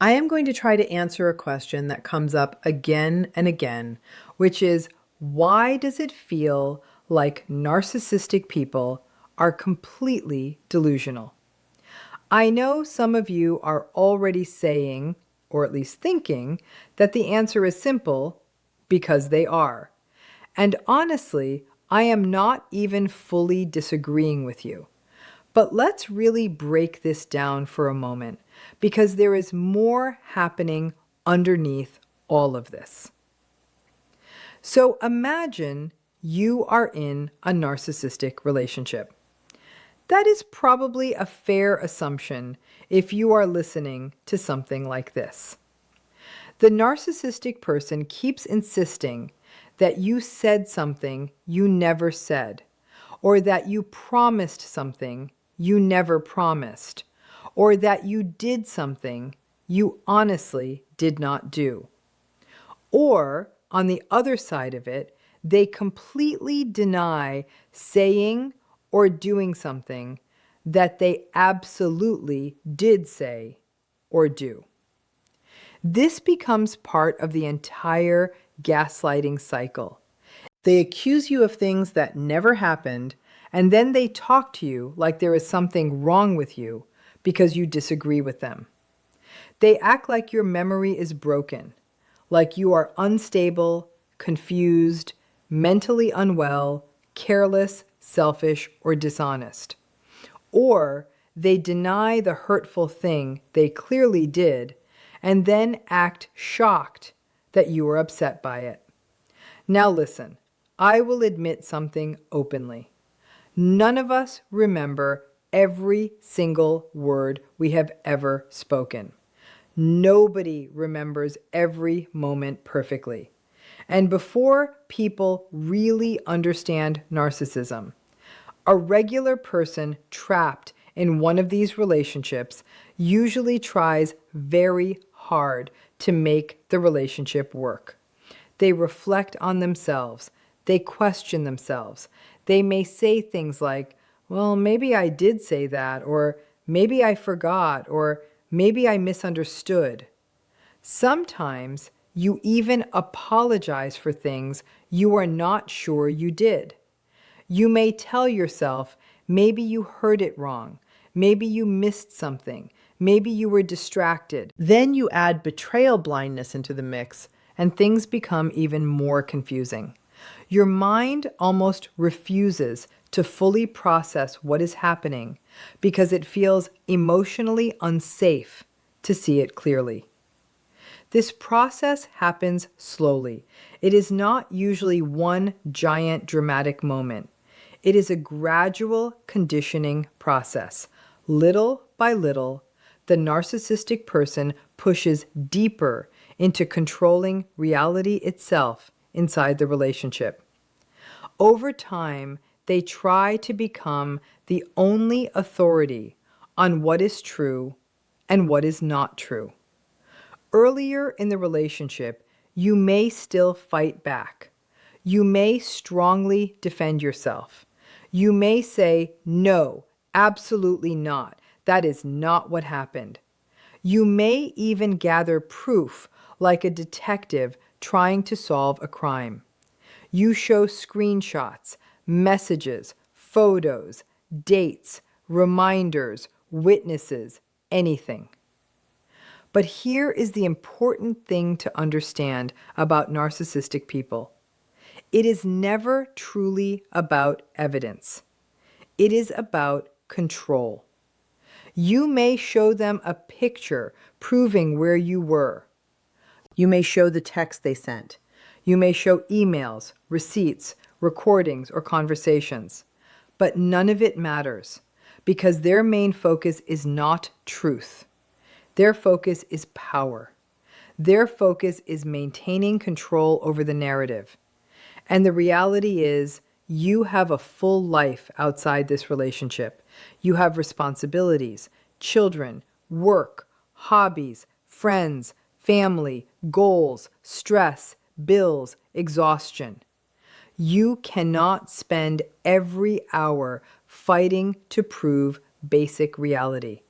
I am going to try to answer a question that comes up again and again, which is why does it feel like narcissistic people are completely delusional? I know some of you are already saying, or at least thinking, that the answer is simple because they are. And honestly, I am not even fully disagreeing with you. But let's really break this down for a moment because there is more happening underneath all of this. So imagine you are in a narcissistic relationship. That is probably a fair assumption if you are listening to something like this. The narcissistic person keeps insisting that you said something you never said, or that you promised something you never promised, or that you did something you honestly did not do. Or, on the other side of it, they completely deny saying or doing something that they absolutely did say or do. This becomes part of the entire gaslighting cycle. They accuse you of things that never happened, and then they talk to you like there is something wrong with you because you disagree with them. They act like your memory is broken, like you are unstable, confused, mentally unwell, careless, selfish, or dishonest. Or they deny the hurtful thing they clearly did and then act shocked that you were upset by it. Now listen, I will admit something openly. None of us remember every single word we have ever spoken. Nobody remembers every moment perfectly. And before people really understand narcissism, a regular person trapped in one of these relationships usually tries very hard to make the relationship work. They reflect on themselves. They question themselves. They may say things like, well, maybe I did say that, or maybe I forgot, or maybe I misunderstood. Sometimes you even apologize for things you are not sure you did. You may tell yourself, maybe you heard it wrong. Maybe you missed something. Maybe you were distracted. Then you add betrayal blindness into the mix, and things become even more confusing. Your mind almost refuses to fully process what is happening because it feels emotionally unsafe to see it clearly. This process happens slowly. It is not usually one giant dramatic moment. It is a gradual conditioning process. Little by little, the narcissistic person pushes deeper into controlling reality itself inside the relationship. Over time, they try to become the only authority on what is true and what is not true. Earlier in the relationship, you may still fight back. You may strongly defend yourself. You may say, no, absolutely not. That is not what happened. You may even gather proof like a detective trying to solve a crime. You show screenshots, messages, photos, dates, reminders, witnesses, anything. But here is the important thing to understand about narcissistic people. It is never truly about evidence. It is about control. You may show them a picture proving where you were. You may show the text they sent. You may show emails, receipts, recordings, or conversations. But none of it matters because their main focus is not truth. Their focus is power. Their focus is maintaining control over the narrative. And the reality is, you have a full life outside this relationship. You have responsibilities, children, work, hobbies, friends, family, goals, stress, bills, exhaustion. You cannot spend every hour fighting to prove basic reality.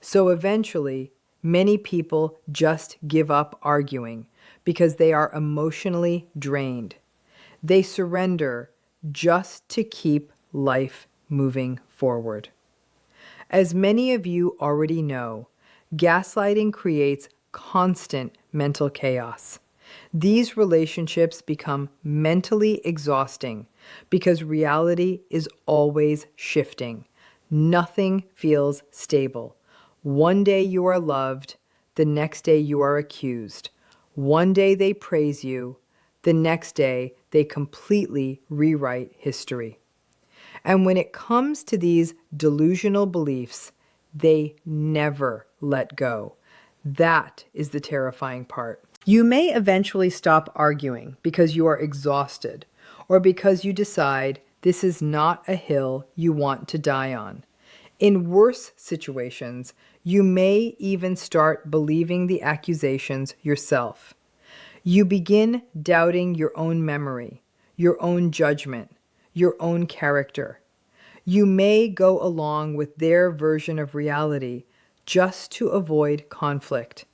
So eventually, many people just give up arguing because they are emotionally drained. They surrender just to keep life moving forward. As many of you already know, gaslighting creates constant mental chaos. These relationships become mentally exhausting because reality is always shifting. Nothing feels stable. One day you are loved, the next day you are accused. One day they praise you, the next day they completely rewrite history. And when it comes to these delusional beliefs, they never let go. That is the terrifying part. You may eventually stop arguing because you are exhausted or because you decide this is not a hill you want to die on. In worse situations, you may even start believing the accusations yourself. You begin doubting your own memory, your own judgment, your own character. You may go along with their version of reality just to avoid conflict,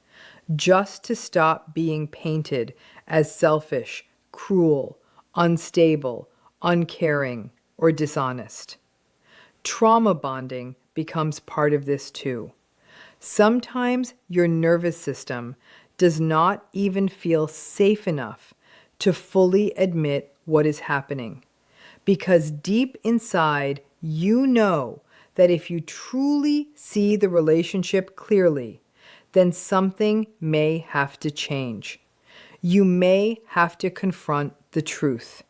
just to stop being painted as selfish, cruel, unstable, uncaring, or dishonest. Trauma bonding becomes part of this too. Sometimes your nervous system does not even feel safe enough to fully admit what is happening, because deep inside you know that if you truly see the relationship clearly, then something may have to change. You may have to confront the truth.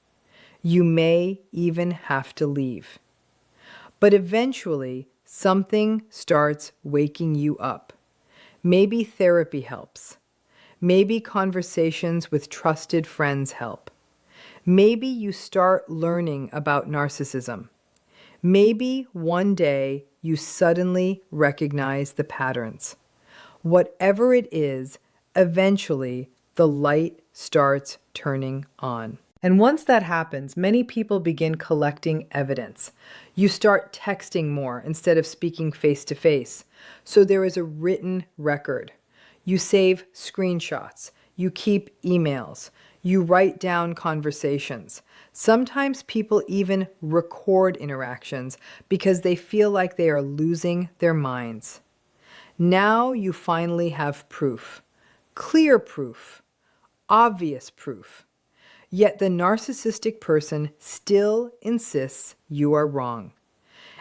You may even have to leave. But eventually, something starts waking you up. Maybe therapy helps. Maybe conversations with trusted friends help. Maybe you start learning about narcissism. Maybe one day you suddenly recognize the patterns. Whatever it is, eventually the light starts turning on. And once that happens, many people begin collecting evidence. You start texting more instead of speaking face to face. So there is a written record. You save screenshots. You keep emails. You write down conversations. Sometimes people even record interactions because they feel like they are losing their minds. Now you finally have proof. Clear proof. Obvious proof. Yet the narcissistic person still insists you are wrong.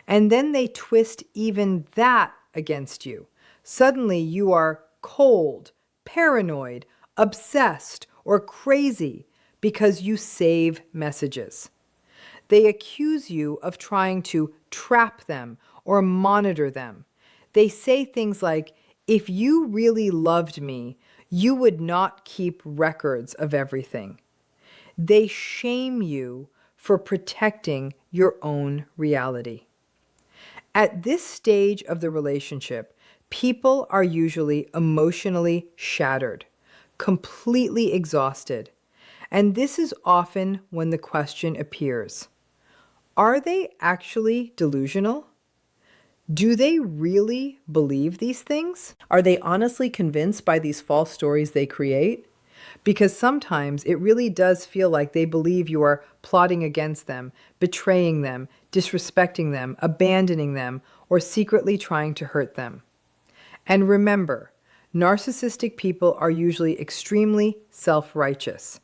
And then they twist even that against you. Suddenly you are cold, paranoid, obsessed, or crazy because you save messages. They accuse you of trying to trap them or monitor them. They say things like, if you really loved me, you would not keep records of everything. They shame you for protecting your own reality. At this stage of the relationship, people are usually emotionally shattered, completely exhausted. And this is often when the question appears, are they actually delusional? Do they really believe these things? Are they honestly convinced by these false stories they create? Because sometimes it really does feel like they believe you are plotting against them, betraying them, disrespecting them, abandoning them, or secretly trying to hurt them. And remember, narcissistic people are usually extremely self-righteous.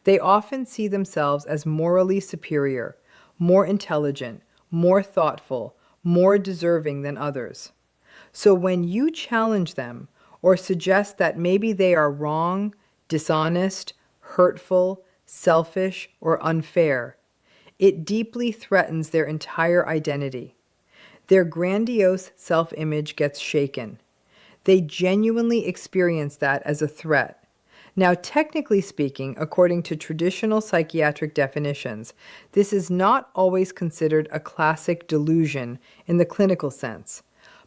They often see themselves as morally superior, more intelligent, more thoughtful, more deserving than others. So when you challenge them or suggest that maybe they are wrong, dishonest, hurtful, selfish, or unfair, it deeply threatens their entire identity. Their grandiose self-image gets shaken. They genuinely experience that as a threat. Now, technically speaking, according to traditional psychiatric definitions, this is not always considered a classic delusion in the clinical sense.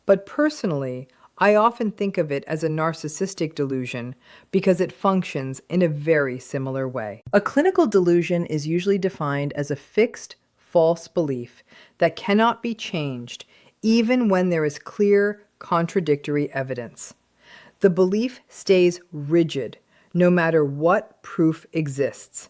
But personally, I often think of it as a narcissistic delusion because it functions in a very similar way. A clinical delusion is usually defined as a fixed, false belief that cannot be changed even when there is clear, contradictory evidence. The belief stays rigid, no matter what proof exists.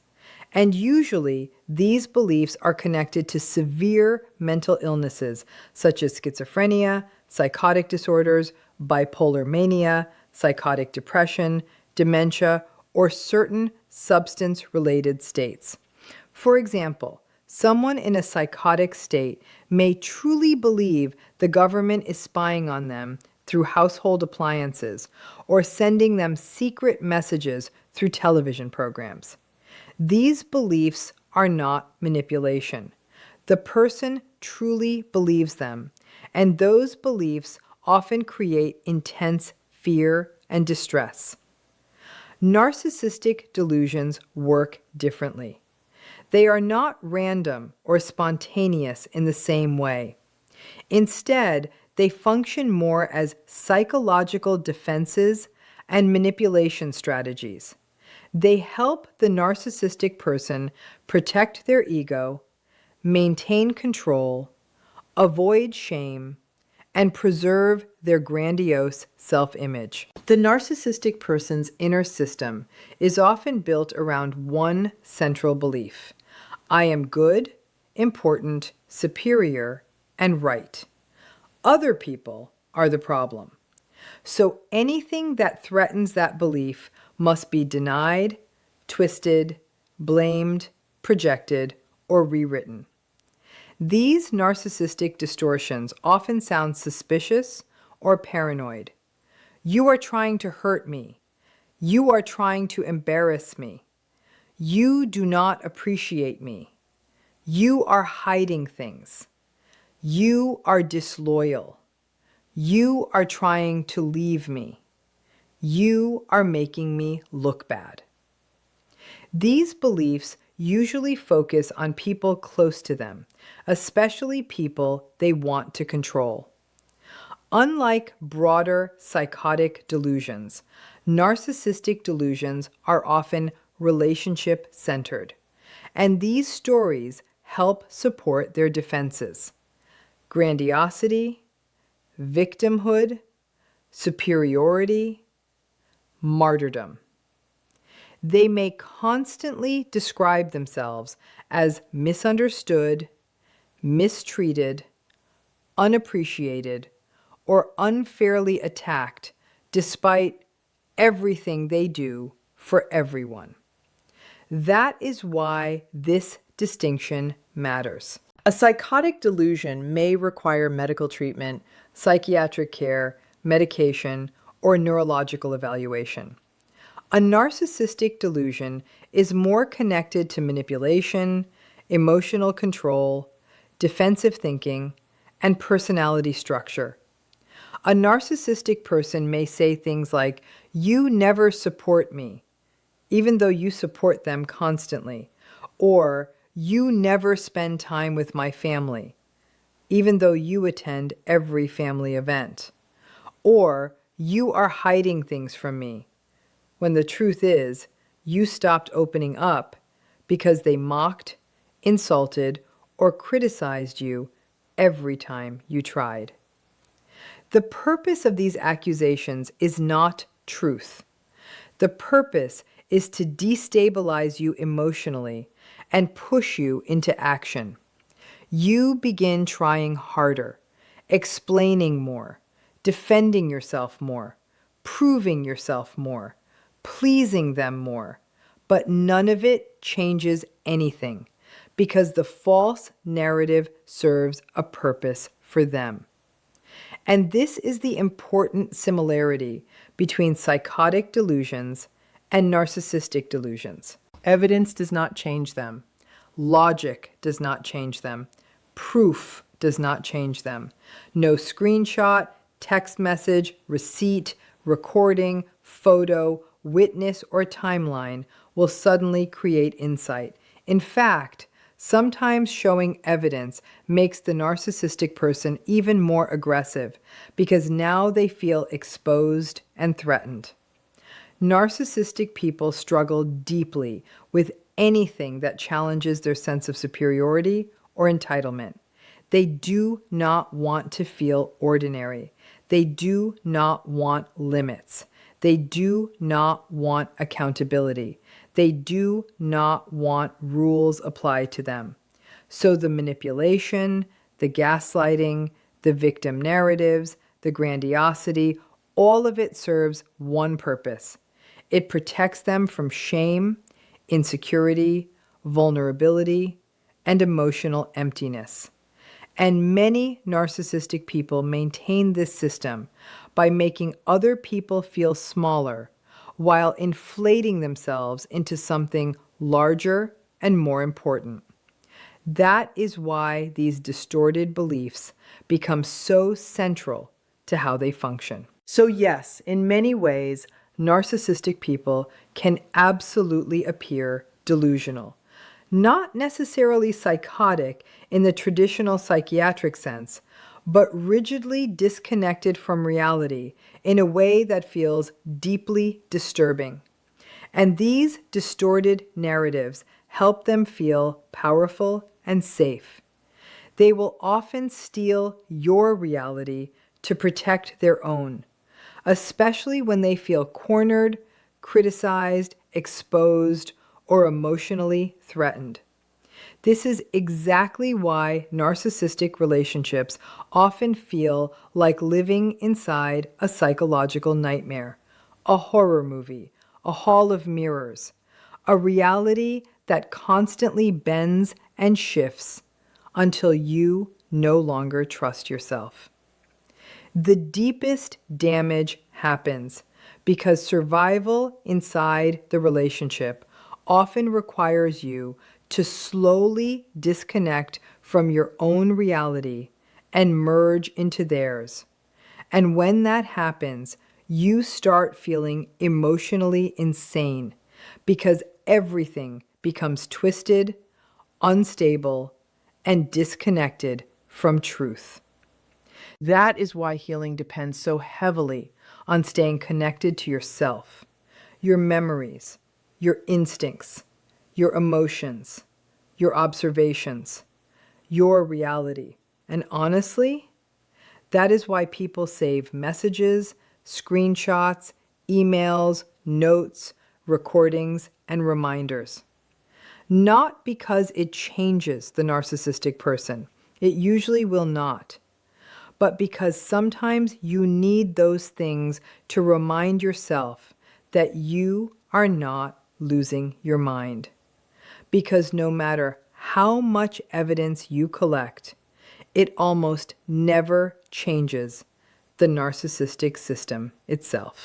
And usually, these beliefs are connected to severe mental illnesses such as schizophrenia, psychotic disorders, bipolar mania, psychotic depression, dementia, or certain substance-related states. For example, someone in a psychotic state may truly believe the government is spying on them through household appliances or sending them secret messages through television programs. These beliefs are not manipulation. The person truly believes them, and those beliefs often create intense fear and distress. Narcissistic delusions work differently. They are not random or spontaneous in the same way. Instead, they function more as psychological defenses and manipulation strategies. They help the narcissistic person protect their ego, maintain control, avoid shame, and preserve their grandiose self-image. The narcissistic person's inner system is often built around one central belief: I am good, important, superior, and right. Other people are the problem. So anything that threatens that belief must be denied, twisted, blamed, projected, or rewritten. These narcissistic distortions often sound suspicious or paranoid. You are trying to hurt me. You are trying to embarrass me. You do not appreciate me. You are hiding things. You are disloyal. You are trying to leave me. You are making me look bad. These beliefs usually focus on people close to them, especially people they want to control. Unlike broader psychotic delusions, narcissistic delusions are often relationship-centered, and these stories help support their defenses: grandiosity, victimhood, superiority, martyrdom. They may constantly describe themselves as misunderstood, mistreated, unappreciated, or unfairly attacked despite everything they do for everyone. That is why this distinction matters. A psychotic delusion may require medical treatment, psychiatric care, medication, or neurological evaluation. A narcissistic delusion is more connected to manipulation, emotional control, defensive thinking, and personality structure. A narcissistic person may say things like, "You never support me," even though you support them constantly, or "You never spend time with my family," even though you attend every family event, or "You are hiding things from me," when the truth is, you stopped opening up because they mocked, insulted, or criticized you every time you tried. The purpose of these accusations is not truth. The purpose is to destabilize you emotionally and push you into action. You begin trying harder, explaining more, defending yourself more, proving yourself more, pleasing them more, but none of it changes anything because the false narrative serves a purpose for them. And this is the important similarity between psychotic delusions and narcissistic delusions. Evidence does not change them. Logic does not change them. Proof does not change them. No screenshot, text message, receipt, recording, photo, witness, or timeline will suddenly create insight. In fact, sometimes showing evidence makes the narcissistic person even more aggressive because now they feel exposed and threatened. Narcissistic people struggle deeply with anything that challenges their sense of superiority or entitlement. They do not want to feel ordinary. They do not want limits. They do not want accountability. They do not want rules applied to them. So the manipulation, the gaslighting, the victim narratives, the grandiosity, all of it serves one purpose. It protects them from shame, insecurity, vulnerability, and emotional emptiness. And many narcissistic people maintain this system by making other people feel smaller while inflating themselves into something larger and more important. That is why these distorted beliefs become so central to how they function. So yes, in many ways, narcissistic people can absolutely appear delusional. Not necessarily psychotic in the traditional psychiatric sense, but rigidly disconnected from reality in a way that feels deeply disturbing. And these distorted narratives help them feel powerful and safe. They will often steal your reality to protect their own, especially when they feel cornered, criticized, exposed, or emotionally threatened. This is exactly why narcissistic relationships often feel like living inside a psychological nightmare, a horror movie, a hall of mirrors, a reality that constantly bends and shifts until you no longer trust yourself. The deepest damage happens because survival inside the relationship often requires you to slowly disconnect from your own reality and merge into theirs. And when that happens, you start feeling emotionally insane because everything becomes twisted, unstable, and disconnected from truth. That is why healing depends so heavily on staying connected to yourself, your memories, your instincts, your emotions, your observations, your reality. And honestly, that is why people save messages, screenshots, emails, notes, recordings, and reminders. Not because it changes the narcissistic person. It usually will not. But because sometimes you need those things to remind yourself that you are not losing your mind. Because no matter how much evidence you collect, it almost never changes the narcissistic system itself.